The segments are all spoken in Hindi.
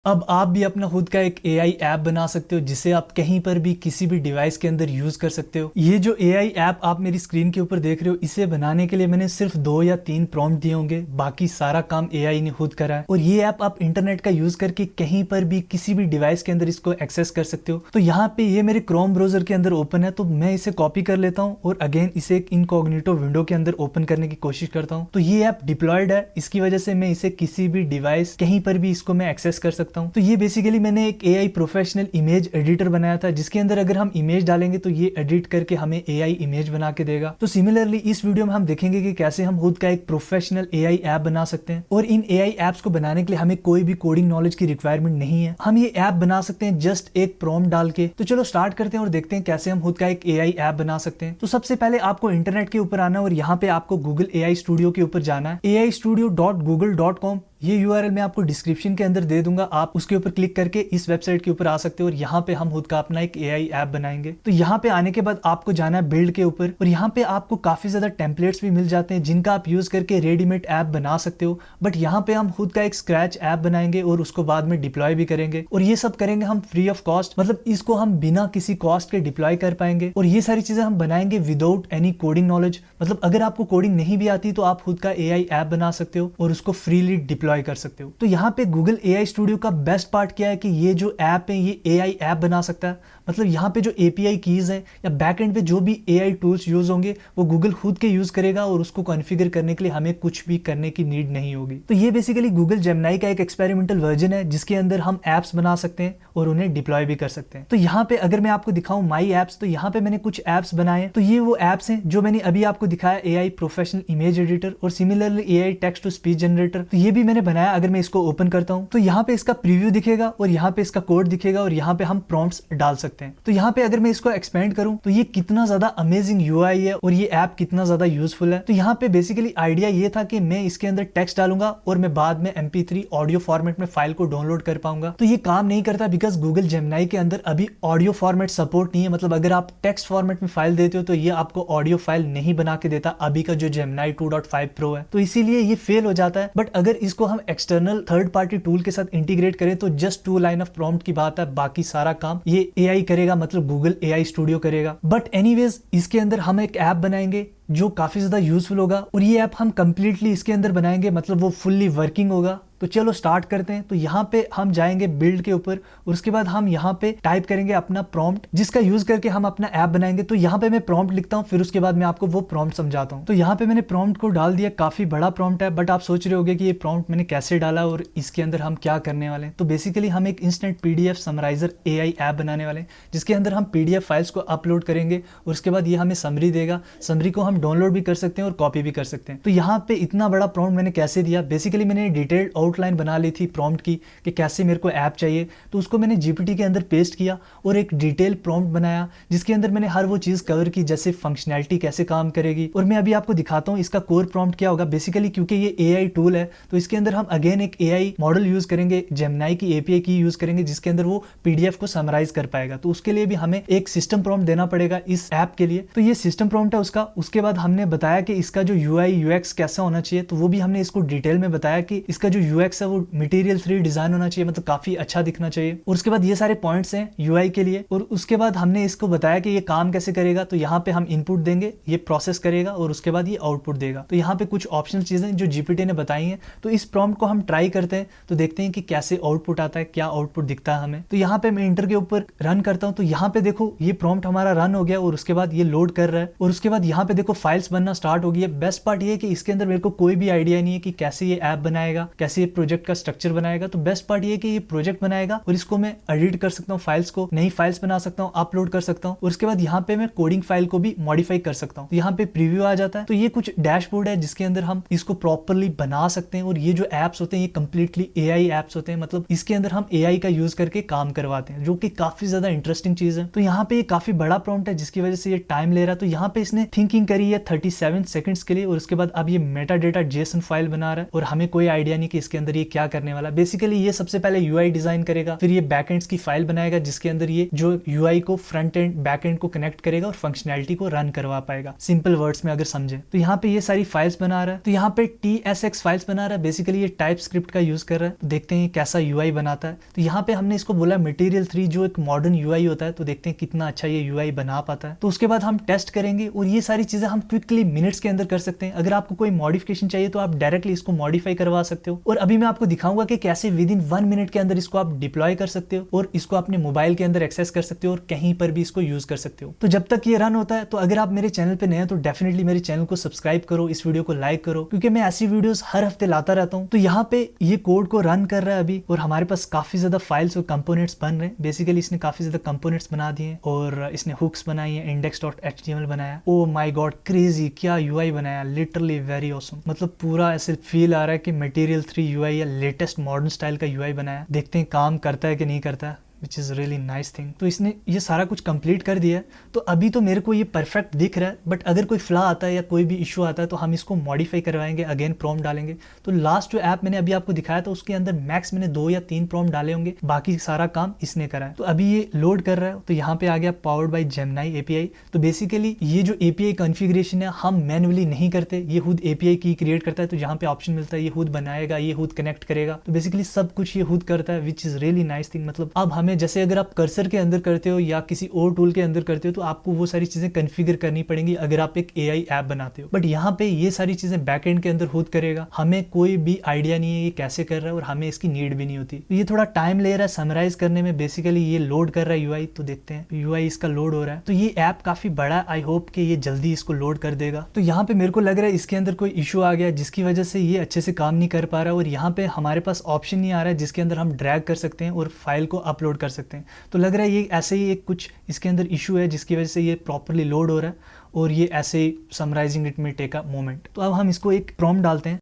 अब आप भी अपना खुद का एक AI ऐप बना सकते हो जिसे आप कहीं पर भी किसी भी डिवाइस के अंदर यूज कर सकते हो। ये जो AI ऐप आप मेरी स्क्रीन के ऊपर देख रहे हो, इसे बनाने के लिए मैंने सिर्फ 2 या 3 प्रॉम्प्ट दिए होंगे, बाकी सारा काम AI ने खुद करा है। और ये ऐप आप इंटरनेट का यूज करके कहीं पर भी किसी भी डिवाइस के अंदर इसको एक्सेस कर सकते हो। तो यहाँ पे ये मेरे क्रोम ब्राउजर के अंदर ओपन है, तो मैं इसे कॉपी कर लेता हूँ और अगेन इसे एक इनकॉग्निटो विंडो के अंदर ओपन करने की कोशिश करता हूँ। तो ये ऐप डिप्लॉयड है, इसकी वजह से मैं इसे किसी भी डिवाइस कहीं पर भी इसको मैं एक्सेस कर सकता हूँ। तो ये बेसिकली मैंने एक AI प्रोफेशनल इमेज एडिटर बनाया था, जिसके अंदर अगर हम इमेज डालेंगे तो ये एडिट करके हमें AI इमेज बना के देगा। तो सिमिलरली इस वीडियो में हम देखेंगे कि कैसे हम खुद का एक प्रोफेशनल AI ऐप बना सकते हैं। और इन AI ऐप्स को बनाने के लिए हमें कोई भी कोडिंग नॉलेज की रिक्वायरमेंट नहीं है, हम ये ऐप बना सकते हैं जस्ट एक प्रॉम्प्ट डाल के। तो चलो स्टार्ट करते हैं और देखते हैं कैसे हम खुद का एक AI ऐप बना सकते हैं। तो सबसे पहले आपको इंटरनेट के ऊपर आना है और यहाँ पे आपको गूगल AI स्टूडियो के ऊपर जाना है। aistudio.google.com, ये URL मैं आपको डिस्क्रिप्शन के अंदर दे दूंगा, आप उसके ऊपर क्लिक करके इस वेबसाइट के ऊपर आ सकते हो और यहाँ पे हम खुद का अपना एक AI ऐप बनाएंगे। तो यहाँ पे आने के बाद आपको जाना है बिल्ड के ऊपर और यहाँ पे आपको काफी ज्यादा टेम्पलेट्स भी मिल जाते हैं जिनका आप यूज करके रेडीमेड ऐप बना सकते हो। बट यहाँ पे हम खुद का एक स्क्रैच ऐप बनाएंगे और उसको बाद में डिप्लॉय भी करेंगे, और ये सब करेंगे हम फ्री ऑफ कॉस्ट, मतलब इसको हम बिना किसी कॉस्ट के डिप्लॉय कर पाएंगे। और ये सारी चीजें हम बनाएंगे विदाउट एनी कोडिंग नॉलेज, मतलब अगर आपको कोडिंग नहीं भी आती तो आप खुद का AI ऐप बना सकते हो और उसको फ्रीली डिप्लॉय कर सकते हो। तो यहाँ पे गूगल AI स्टूडियो का बेस्ट पार्ट क्या है कि ये जो ऐप है ये AI ऐप बना सकता है, मतलब यहाँ पे जो API कीज है या बैकएंड पे जो भी AI टूल्स यूज होंगे वो गूगल खुद के यूज करेगा और उसको कॉन्फ़िगर करने के लिए हमें कुछ भी करने की नीड नहीं होगी। तो ये बेसिकली गूगल जेमिनी का एक एक्सपेरिमेंटल वर्जन है जिसके अंदर हम एप्स बना सकते हैं और उन्हें डिप्लॉय भी कर सकते हैं। तो यहाँ पे अगर मैं आपको दिखाऊं माई एप्स, तो यहाँ पे मैंने कुछ एप्स बनाए हैं। तो ये वो एप्स हैं जो मैंने अभी आपको दिखाया, AI प्रोफेशनल इमेज एडिटर और similarly AI text to speech generator, तो ये भी मैंने बनाया। अगर मैं इसको ओपन करता हूँ तो यहाँ पे इसका प्रीव्यू दिखेगा और यहाँ पे इसका कोड दिखेगा और यहाँ पे हम प्रॉम्प्ट्स डाल सकते हैं। तो यहाँ पे अगर मैं इसको एक्सपेंड करूँ तो ये कितना ज्यादा अमेजिंग UI है और ये ऐप कितना ज्यादा यूजफुल है। तो यहाँ पे बेसिकली आइडिया ये था कि मैं इसके अंदर टेक्स्ट डालूंगा और मैं बाद में MP3 ऑडियो फॉर्मेट में फाइल को डाउनलोड कर पाऊंगा। तो ये काम नहीं करता बिकॉज गूगल जेमिनी के अंदर अभी ऑडियो फॉर्मेट सपोर्ट नहीं है, मतलब अगर आप टेक्स्ट फॉर्मेट में फाइल देते हो तो ये आपको ऑडियो फाइल नहीं बना के देता अभी का जो जेमिनी 2.5 प्रो है, तो इसीलिए ये फेल हो जाता है। बट अगर इसको हम एक्सटर्नल थर्ड पार्टी टूल के साथ इंटीग्रेट करें तो जस्ट 2 लाइन ऑफ प्रॉम्प्ट की बात है, बाकी सारा काम ये AI करेगा, मतलब गूगल AI स्टूडियो करेगा। बट एनीवेज इसके अंदर हम एक ऐप बनाएंगे जो काफी ज्यादा यूजफुल होगा और ये ऐप हम कंप्लीटली इसके अंदर बनाएंगे, मतलब वो फुल्ली वर्किंग होगा। तो चलो स्टार्ट करते हैं। तो यहाँ पे हम जाएंगे बिल्ड के ऊपर और उसके बाद हम यहाँ पे टाइप करेंगे अपना प्रॉम्प्ट जिसका यूज करके हम अपना ऐप बनाएंगे। तो यहाँ पे मैं प्रॉम्प्ट लिखता हूँ, फिर उसके बाद मैं आपको वो प्रॉम्प्ट समझाता हूँ। तो यहाँ पे मैंने प्रॉम्प्ट को डाल दिया, काफी बड़ा प्रॉम्प्ट है, बट आप सोच रहे होंगे कि ये प्रॉम्प्ट मैंने कैसे डाला और इसके अंदर हम क्या करने वाले हैं। तो बेसिकली हम एक इंस्टेंट PDF समराइजर AI ऐप बनाने वाले हैं जिसके अंदर हम PDF फाइल्स को अपलोड करेंगे और उसके बाद ये हमें समरी देगा। समरी को हम डाउनलोड भी कर सकते हैं और कॉपी भी कर सकते हैं। तो यहाँ पे इतना बड़ा प्रॉम्प्ट मैंने कैसे दिया, बेसिकली मैंने डिटेल्ड आउटलाइन बना ली थी प्रॉम्प्ट की कि कैसे मेरे को ऐप चाहिए, तो उसको मैंने GPT के अंदर पेस्ट किया और एक डिटेल प्रॉम्प्ट बनाया जिसके अंदर मैंने हर वो चीज कवर की, जैसे फंक्शनैलिटी कैसे काम करेगी। और मैं अभी आपको दिखाता हूँ इसका कोर प्रॉम्प्ट क्या होगा। बेसिकली क्योंकि ये AI टूल है तो इसके अंदर हम अगेन एक AI मॉडल यूज करेंगे, जेमिनी की API की यूज करेंगे जिसके अंदर वो PDF को समराइज कर पाएगा। तो उसके लिए भी हमें एक सिस्टम प्रॉम्प्ट देना पड़ेगा इस ऐप के लिए। तो ये सिस्टम प्रॉम्प्ट है उसका। उसके बाद हमने बताया कि इसका जो UI UX कैसा होना चाहिए, तो वो भी हमने इसको डिटेल में बताया कि इसका जो UX है वो मटेरियल 3 डिजाइन होना चाहिए, मतलब काफी अच्छा दिखना चाहिए। और उसके बाद ये सारे पॉइंट्स हैं UI के लिए। और उसके बाद हमने इसको बताया कि ये काम कैसे करेगा। तो यहाँ पे हम इनपुट देंगे, ये प्रोसेस करेगा और उसके बाद ये आउटपुट देगा। तो यहाँ पे कुछ ऑप्शनल चीजें जो GPT ने बताई हैं, तो इस प्रॉम्प्ट को हम ट्राई करते हैं तो देखते हैं कि कैसे आउटपुट आता है, क्या आउटपुट दिखता है हमें। तो यहाँ पे मैं इंटर के ऊपर रन करता हूँ। तो यहाँ पे देखो ये प्रॉम्प्ट हमारा रन हो गया और उसके बाद ये लोड कर रहा है और उसके बाद यहाँ पे देखो फाइल्स बनना स्टार्ट हो गई है। बेस्ट पार्ट ये है कि इसके अंदर मेरे को कोई भी आइडिया नहीं है कि कैसे ये ऐप बनाएगा, कैसे ये प्रोजेक्ट का स्ट्रक्चर बनाएगा। तो बेस्ट पार्ट ये है कि ये प्रोजेक्ट बनाएगा और इसको मैं एडिट कर सकता हूँ, फाइल्स को नई फाइल्स बना सकता हूँ, अपलोड कर सकता हूँ और उसके बाद यहाँ पे मैं कोडिंग फाइल को भी मॉडिफाई कर सकता हूँ। तो यहाँ पे प्रीव्यू आ जाता है। तो ये कुछ डैशबोर्ड है जिसके अंदर हम इसको प्रॉपरली बना सकते हैं। और ये जो एप्स होते हैं ये कंप्लीटली AI एप्स होते हैं, मतलब इसके अंदर हम AI का यूज करके काम करवाते हैं, जो कि काफी ज्यादा इंटरेस्टिंग चीज है। तो यहाँ पे ये काफी बड़ा प्रॉम्प्ट है जिसकी वजह से ये टाइम ले रहा है। तो यहाँ पे इसने थिंकिंग करी रही है 37 सेकंड्स के लिए और उसके बाद अब ये मेटा डेटा जेसन फाइल बना रहा है और हमें कोई आइडिया नहीं कि इसके अंदर ये क्या करने वाला। बेसिकली ये सबसे पहले यूआई डिजाइन करेगा, फिर ये बैकएंड्स की फाइल बनाएगा जिसके अंदर ये जो यूआई को फ्रंट एंड बैक एंड को कनेक्ट करेगा और फंक्शनैलिटी को रन करवा पाएगा। सिंपल वर्ड्स में अगर समझे तो यहाँ पे ये सारी फाइल्स बना रहा है। तो यहाँ पे TSX फाइल्स बना रहा है, बेसिकली ये टाइप स्क्रिप्ट का यूज कर रहा है। तो देखते हैं कैसा यूआई बनाता है। तो यहाँ पे हमने इसको बोला मटेरियल 3 जो एक मॉडर्न यूआई होता है। तो देखते हैं कितना अच्छा ये यूआई बना पाता है। तो उसके बाद हम टेस्ट करेंगे और ये सारी चीजें हम क्विकली मिनट्स के अंदर कर सकते हैं। अगर आपको कोई मॉडिफिकेशन चाहिए तो आप डायरेक्टली इसको मॉडिफाई करवा सकते हो। और अभी मैं आपको दिखाऊंगा कि कैसे विद इन 1 मिनट के अंदर इसको आप डिप्लॉय कर सकते हो और इसको अपने मोबाइल के अंदर एक्सेस कर सकते हो और कहीं पर भी इसको यूज कर सकते हो। तो जब तक ये रन होता है, तो अगर आप मेरे चैनल पे नए हैं तो डेफिनेटली मेरे चैनल को सब्सक्राइब करो, इस वीडियो को लाइक करो, क्योंकि मैं ऐसी वीडियोस हर हफ्ते लाता रहता हूँ। तो यहाँ पे ये कोड को रन कर रहा है अभी और हमारे पास काफी ज्यादा फाइल्स और कंपोनेंट्स बन रहे हैं। बेसिकली इसने काफी ज्यादा कंपोनेंट्स बना दिए और इसने हुक्स बनाई है, index.html बनाया। ओ माय गॉड क्रेजी, क्या यूआई बनाया, लिटरली वेरी ऑसम। मतलब पूरा ऐसे फील आ रहा है कि मटेरियल 3 यूआई या लेटेस्ट मॉडर्न स्टाइल का यूआई बनाया। देखते हैं काम करता है कि नहीं करता है, which is really nice thing. तो इसने ये सारा कुछ कंप्लीट कर दिया है। तो अभी तो मेरे को ये परफेक्ट दिख रहा है, बट अगर कोई फ्ला आता है या कोई भी इशू आता है तो हम इसको मॉडिफाई करवाएंगे, अगेन प्रॉम्प्ट डालेंगे। तो लास्ट जो ऐप मैंने अभी आपको दिखाया था उसके अंदर मैक्स मैंने 2 या 3 प्रॉम्प्ट डाले होंगे, बाकी सारा काम इसने करा है। तो अभी ये लोड कर रहा है। तो यहाँ पे आ गया पावर्ड बाय जेमिनी एपीआई। तो बेसिकली ये जो एपीआई कॉन्फ़िगरेशन है हम मैन्युअली नहीं करते, ये खुद एपीआई की क्रिएट करता है। तो यहाँ पे ऑप्शन मिलता है, ये खुद बनाएगा, ये खुद कनेक्ट करेगा। तो बेसिकली सब कुछ ये खुद करता है, which is really nice thing. मतलब अब हमें जैसे अगर आप कर्सर के अंदर करते हो या किसी और टूल के अंदर करते हो तो आपको वो सारी चीजें कॉन्फ़िगर करनी पड़ेंगी अगर आप एक एआई ऐप बनाते हो। बट यहाँ पे ये सारी चीजें बैकएंड के अंदर खुद करेगा, हमें कोई भी आइडिया नहीं है ये कैसे कर रहा है और हमें इसकी नीड भी नहीं होती। तो ये थोड़ा टाइम ले रहा है समराइज करने में। बेसिकली ये लोड कर रहा है यूआई। तो देखते हैं यूआई इसका लोड हो रहा है। तो ये ऐप काफी बड़ा है, आई होप कि ये जल्दी इसको लोड कर देगा। तो यहाँ पे मेरे को लग रहा है इसके अंदर कोई इशू आ गया जिसकी वजह से ये अच्छे से काम नहीं कर पा रहा है और यहाँ पे हमारे पास ऑप्शन नहीं आ रहा है जिसके अंदर हम ड्रैग कर सकते हैं और फाइल को अपलोड कर सकते हैं। तो लग रहा है ये ऐसे ही एक कुछ इसके अंदर इशू है जिसकी वजह से ये प्रॉपरली लोड हो रहा है और ये ऐसे ही समराइजिंग इट में टेक अ मोमेंट। तो अब हम इसको एक प्रॉम्प्ट डालते हैं।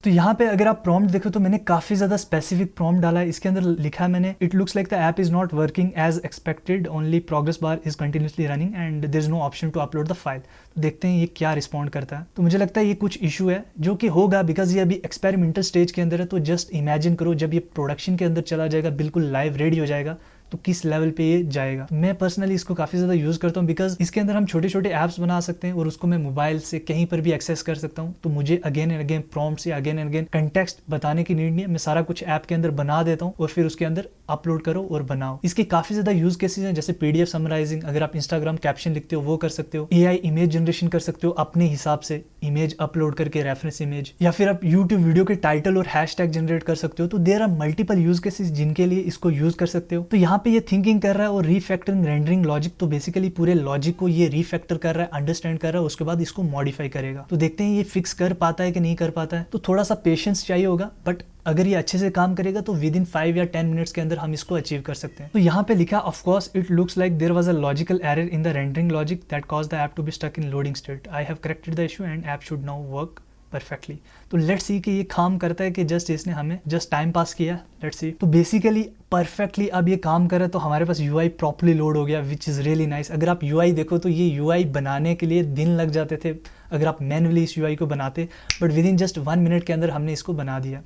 तो यहाँ पे अगर आप प्रॉम्प्ट देखो तो मैंने काफी ज्यादा स्पेसिफिक प्रॉम्प्ट डाला है। इसके अंदर लिखा है मैंने, it looks like the app is not working as expected, only progress bar is continuously running and there is no option to upload the file. तो देखते हैं ये क्या रिस्पॉन्ड करता है। तो मुझे लगता है ये कुछ इशू है जो कि होगा बिकॉज ये अभी एक्सपेरिमेंटल स्टेज के अंदर है। तो जस्ट इमेजिन करो जब ये प्रोडक्शन के अंदर चला जाएगा, बिल्कुल लाइव रेडी हो जाएगा, तो किस लेवल पे ये जाएगा। मैं पर्सनली इसको काफी ज्यादा यूज करता हूँ बिकॉज इसके अंदर हम छोटे छोटे ऐप्स बना सकते हैं और उसको मैं मोबाइल से कहीं पर भी एक्सेस कर सकता हूँ। तो मुझे अगेन एंड अगेन प्रॉम्प्ट से अगेन एंड अगेन कंटेक्स्ट बताने की नीड नहीं है। मैं सारा कुछ ऐप के अंदर बना देता हूँ और फिर उसके अंदर अपलोड करो और बनाओ। इसके काफी ज्यादा यूज केसेस हैं, जैसे पीडीएफ समराइजिंग, अगर आप इंस्टाग्राम कैप्शन लिखते हो वो कर सकते हो, एआई इमेज जनरेशन कर सकते हो अपने हिसाब से, इमेज अपलोड करके रेफरेंस इमेज, या फिर आप यूट्यूब वीडियो के टाइटल और हैशटैग जनरेट कर सकते हो। तो there are multiple use cases जिनके लिए इसको यूज कर सकते हो। तो यहाँ पे ये थिंकिंग कर रहा है और रीफैक्टरिंग रेंडरिंग लॉजिक। तो बेसिकली पूरे लॉजिक को ये रीफैक्टर कर रहा है, अंडरस्टैंड कर रहा है, उसके बाद इसको मॉडिफाई करेगा। तो देखते हैं ये फिक्स कर पाता है कि नहीं कर पाता है। तो थोड़ा सा पेशेंस चाहिए होगा, बट अगर ये अच्छे से काम करेगा तो विद इन 5 या 10 मिनट्स के अंदर हम इसको अचीव कर सकते हैं। तो यहाँ पे लिखा, of course it looks like there was a logical error in the rendering logic that caused the app to be stuck in loading state. I have corrected the issue and app should now work perfectly. तो लेट्स सी कि ये काम करता है कि जस्ट इसने हमें जस्ट टाइम पास किया। Let's see. तो बेसिकली परफेक्टली अब ये काम कर रहा है। तो हमारे पास यूआई प्रॉपर्ली लोड हो गया, विच इज़ रियली नाइस। अगर आप यूआई देखो तो ये यूआई बनाने के लिए दिन लग जाते थे अगर आप मैन्युअली इस यूआई को बनाते, but with in just 1 minute के अंदर हमने इसको बना दिया।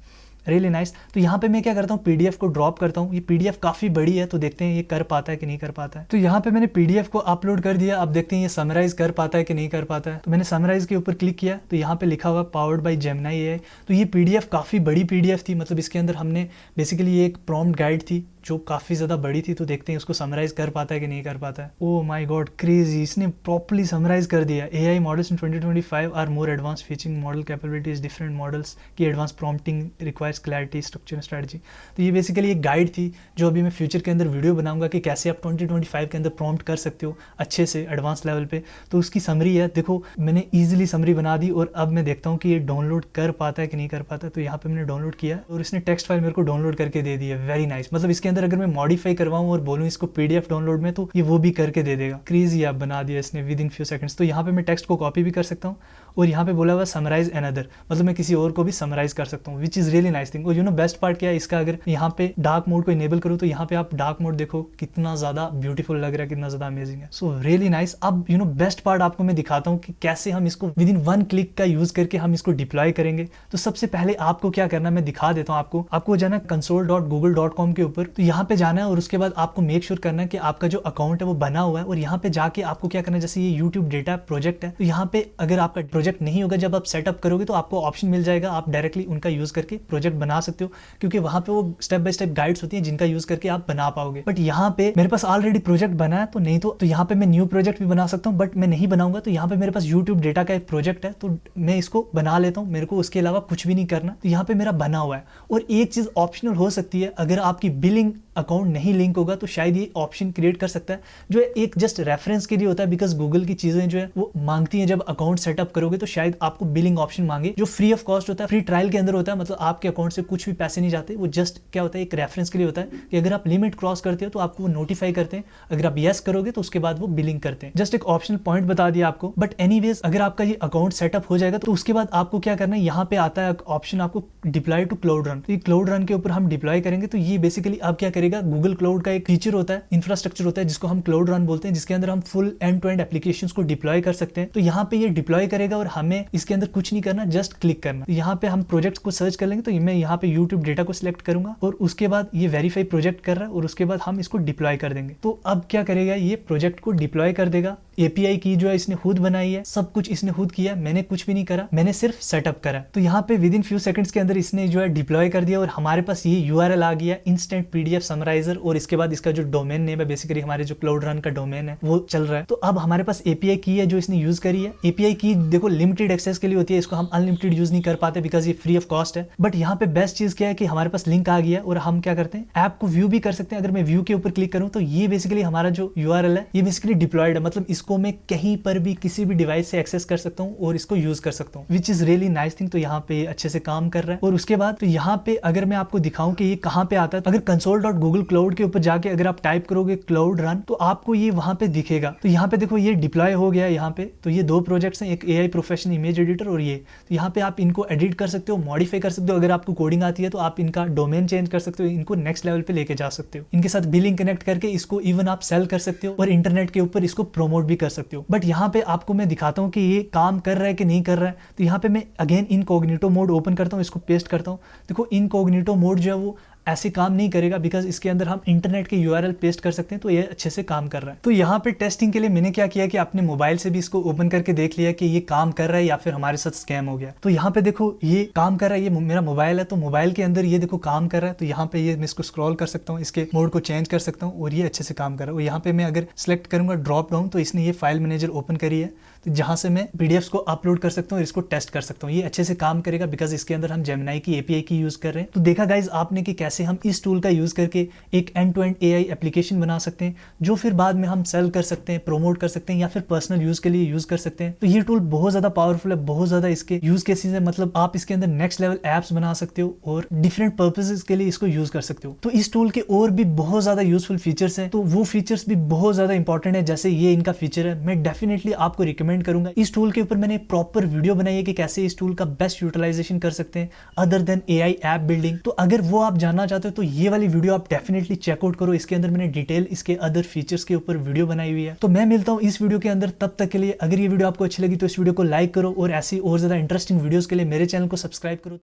Really nice. तो यहाँ पे मैं क्या करता हूँ, पीडीएफ को ड्रॉप करता हूँ। ये पीडीएफ काफी बड़ी है तो देखते हैं ये कर पाता है कि नहीं कर पाता है। तो यहाँ पे मैंने पीडीएफ को अपलोड कर दिया। अब देखते हैं ये समराइज कर पाता है कि नहीं कर पाता है। तो मैंने समराइज के ऊपर क्लिक किया तो यहाँ पे लिखा हुआ पावर्ड बाय जेमिनी एआई। तो ये पीडीएफ काफी बड़ी पीडीएफ थी, मतलब इसके अंदर हमने बेसिकली ये एक प्रॉम्प्ट गाइड थी जो काफी ज्यादा बड़ी थी। तो देखते हैं उसको समराइज कर पाता है कि नहीं कर पाता है। ओह माय गॉड क्रेजी, इसने प्रॉपर्ली समराइज कर दिया। AI models in 2025 are more advance featuring model capabilities, different models की advance prompting requires clarity, structure, strategy. तो ये बेसिकली एक गाइड थी जो अभी मैं फ्यूचर के अंदर वीडियो बनाऊंगा कि कैसे आप 2025 के अंदर प्रॉम्प्ट कर सकते हो अच्छे से एडवांस लेवल पे। तो उसकी समरी है, देखो मैंने ईजिली समरी बना दी और अब मैं देखता हूँ कि ये डाउनलोड कर पाता है कि नहीं कर पाता है। तो यहाँ पे मैंने डाउनलोड किया और इसने टेक्स्ट फाइल मेरे को डाउनलोड करके दे दी है। Very nice. मतलब इसके अंदर अगर मैं मॉडिफाई करवाऊं और बोलूं इसको पीडीएफ डाउनलोड में तो ये वो भी करके दे देगा। क्रेजी ऐप बना दिया इसने विद इन फ्यू सेकंड्स। तो यहाँ पे मैं टेक्स्ट को कॉपी भी कर सकता हूँ और यहाँ पे बोला हुआ समराइज अनदर, मतलब मैं किसी और को भी समराइज कर सकता हूँ, which is really nice thing. और यू नो बेस्ट पार्ट क्या है इसका, अगर यहाँ पे डार्क मोड को इनेबल करूँ तो यहाँ पे आप डार्क मोड देखो कितना ज्यादा ब्यूटीफुल लग रहा है, कितना ज्यादा अमेजिंग है। So really nice. अब यू नो बेस्ट पार्ट आपको मैं दिखाता हूँ कि कैसे हम इसको विद इन 1 क्लिक का यूज करके हम इसको डिप्लॉय करेंगे। तो सबसे पहले आपको क्या करना है मैं दिखा देता हूँ आपको जाना है console.google.com के ऊपर, तो यहाँ पे जाना है और उसके बाद आपको मेक श्योर करना है कि आपका जो अकाउंट है वो बना हुआ है। और यहाँ पे जाके आपको क्या करना है, जैसे ये YouTube डेटा प्रोजेक्ट है, तो यहाँ पे अगर आपका प्रोजेक्ट नहीं होगा, जब आप सेटअप करोगे तो आपको ऑप्शन मिल जाएगा, आप डायरेक्टली उनका यूज करके प्रोजेक्ट बना सकते हो, क्योंकि वहां पे वो स्टेप बाय स्टेप गाइड्स होती है जिनका यूज करके आप बना पाओगे। बट यहाँ पे मेरे पास ऑलरेडी प्रोजेक्ट बना है, तो नहीं तो यहाँ पे मैं न्यू प्रोजेक्ट भी बना सकता हूँ, बट मैं नहीं बनाऊंगा। तो यहाँ पे मेरे पास YouTube डेटा का एक प्रोजेक्ट है, तो मैं इसको बना लेता हूँ, मेरे को उसके अलावा कुछ भी नहीं करना। तो यहाँ पे मेरा बना हुआ है। और एक चीज ऑप्शनल हो सकती है, अगर आपकी बिलिंग अकाउंट नहीं लिंक होगा तो शायद ये ऑप्शन क्रिएट कर सकता है, जो एक जस्ट रेफरेंस के लिए होता है, बिकॉज गूगल की चीजें जो है वो मांगती हैं जब अकाउंट सेटअप करोगे, तो शायद आपको बिलिंग ऑप्शन मांगे, जो फ्री ऑफ कॉस्ट होता है, फ्री ट्रायल के अंदर होता है, मतलब आपके अकाउंट से कुछ भी पैसे नहीं जाते, वो जस्ट क्या होता है एक रेफरेंस के लिए होता है कि अगर आप लिमिट क्रॉस करते हो तो आपको वो नोटिफाई करते हैं, अगर आप येस करोगे तो उसके बाद वो बिलिंग करते हैं। जस्ट एक ऑप्शनल पॉइंट बता दिया आपको। बट एनीवेज अगर आपका ये अकाउंट सेटअप हो जाएगा तो उसके बाद आपको क्या करना है, यहाँ पे आता है ऑप्शन आपको डिप्लॉय टू क्लाउड रन। तो ये क्लाउड रन के ऊपर हम डिप्लॉय करेंगे, तो ये बेसिकली अब क्या करेगा, गूगल क्लाउड का एक फीचर होता है, इंफ्रास्ट्रक्चर होता है जिसको हम क्लाउड रन बोलते हैं, जिसके अंदर हम full end to end applications को डिप्लॉय कर सकते हैं। तो यहाँ पे ये डिप्लॉय करेगा और हमें इसके अंदर कुछ नहीं करना, जस्ट क्लिक करना। तो यहाँ पे हम प्रोजेक्ट को सर्च कर लेंगे, तो मैं यहाँ पे YouTube डेटा को सिलेक्ट करूंगा और उसके बाद ये वेरीफाई प्रोजेक्ट कर रहा है और उसके बाद हम इसको डिप्लॉय कर देंगे। तो अब क्या करेगा, ये प्रोजेक्ट को डिप्लॉय कर देगा। API की जो है इसने खुद बनाई है, सब कुछ इसने खुद किया, मैंने कुछ भी नहीं करा, मैंने सिर्फ सेटअप करा। तो यहाँ पे विद इन फ्यू सेकंड्स के अंदर इसने जो है डिप्लॉय कर दिया और हमारे पास ये URL आ गया, इंस्टेंट PDF समराइजर, और इसके बाद इसका जो डोमेन नेम है, बेसिकली हमारे जो क्लाउड रन का डोमेन है वो चल रहा है। तो अब हमारे पास API की है जो इसने यूज करी है। API की देखो लिमिटेड एक्सेस के लिए होती है, इसको हम अनलिमिटेड यूज नहीं कर पाते बिकॉज ये फ्री ऑफ कॉस्ट है। बट यहाँ पे बेस्ट चीज क्या है कि हमारे पास लिंक आ गया और हम क्या करते हैं, ऐप को व्यू भी कर सकते हैं। अगर मैं व्यू के ऊपर क्लिक करूँ तो ये बेसिकली हमारा जो URL है ये बेसिकली डिप्लॉयड है, मतलब इसको मैं कहीं पर भी किसी भी डिवाइस से एक्सेस कर सकता हूँ और इसको यूज कर सकता हूँ, which is really nice thing. तो यहाँ पे अच्छे से काम कर रहा है। और उसके बाद तो यहाँ पे अगर मैं आपको दिखाऊं कि ये कहाँ पे आता है, अगर console.google.cloud के ऊपर जाके अगर आप टाइप करोगे क्लाउड रन तो आपको ये वहां पे दिखेगा। तो यहाँ पे देखो ये डिप्लॉय हो गया यहाँ पे। तो ये 2 प्रोजेक्ट्स हैं, एक AI प्रोफेशनल इमेज एडिटर और ये। तो यहाँ पे आप इनको एडिट कर सकते हो, मॉडिफाई कर सकते हो। अगर आपको कोडिंग आती है तो आप इनका डोमेन चेंज कर सकते हो, इनको नेक्स्ट लेवल पे लेके जा सकते हो। इनके साथ बिलिंग कनेक्ट करके इसको इवन आप सेल कर सकते हो और इंटरनेट के ऊपर इसको प्रमोट भी कर सकते हो। बट यहाँ पे आपको मैं दिखाता हूँ कि ये काम कर रहा है कि नहीं कर रहा है। तो यहाँ पे मैं अगेन इनकॉग्निटो मोड ओपन करता हूँ, इसको पेस्ट करता हूँ। देखो इनकॉग्निटो मोड जो है वो ऐसे काम नहीं करेगा बिकॉज इसके अंदर हम इंटरनेट के URL पेस्ट कर सकते हैं, तो ये अच्छे से काम कर रहा है। तो यहाँ पे टेस्टिंग के लिए मैंने क्या किया कि अपने मोबाइल से भी इसको ओपन करके देख लिया कि ये काम कर रहा है या फिर हमारे साथ स्कैम हो गया। तो यहाँ पे देखो ये काम कर रहा है, ये मेरा मोबाइल है, तो मोबाइल के अंदर ये देखो काम कर रहा है। तो यहाँ पे ये मैं इसको स्क्रॉल कर सकता हूँ, इसके मोड को चेंज कर सकता हूँ और ये अच्छे से काम कर रहा है। और यहाँ पे मैं अगर सिलेक्ट करूंगा ड्रॉप डाउन तो इसने ये फाइल मैनेजर ओपन करी है, तो जहां से मैं PDFs को अपलोड कर सकता हूँ और इसको टेस्ट कर सकता हूँ। ये अच्छे से काम करेगा बिकॉज इसके अंदर हम जेमिनी की API की यूज कर रहे हैं। तो देखा गाइज आपने कि कैसे हम इस टूल का यूज करके एक end to end AI application बना सकते हैं, जो फिर बाद में हम सेल कर सकते हैं, प्रमोट कर सकते हैं या फिर पर्सनल यूज के लिए यूज कर सकते हैं। तो ये टूल बहुत ज्यादा पावरफुल है, बहुत ज्यादा इसके यूज केसेस है, मतलब आप इसके अंदर नेक्स्ट लेवल एप्स बना सकते हो और डिफरेंट पर्पसेस के लिए इसको यूज कर सकते हो। तो इस टूल के और भी बहुत ज्यादा यूजफुल फीचर्स हैं, तो वो फीचर्स भी बहुत ज्यादा इंपॉर्टेंट है, जैसे ये इनका फीचर है। मैं डेफिनेटली आपको रिकमेंड करूंगा। इस टूल के ऊपर मैंने प्रॉपर वीडियो बनाई है कि कैसे इस टूल का बेस्ट यूटिलाइजेशन कर सकते हैं other than AI app building. तो अगर वो आप जानना चाहते हो तो ये वाली वीडियो आप डेफिनेटली चेकआउट करो। इसके अंदर मैंने डिटेल इसके अदर फीचर्स के ऊपर वीडियो बनाई हुई है। तो मैं मिलता हूँ इस वीडियो के अंदर, तब तक के लिए अगर ये वीडियो आपको अच्छी लगी तो इस वीडियो को लाइक करो और ऐसी और ज्यादा इंटरेस्टिंग वीडियोस के लिए मेरे चैनल को सब्सक्राइब करो।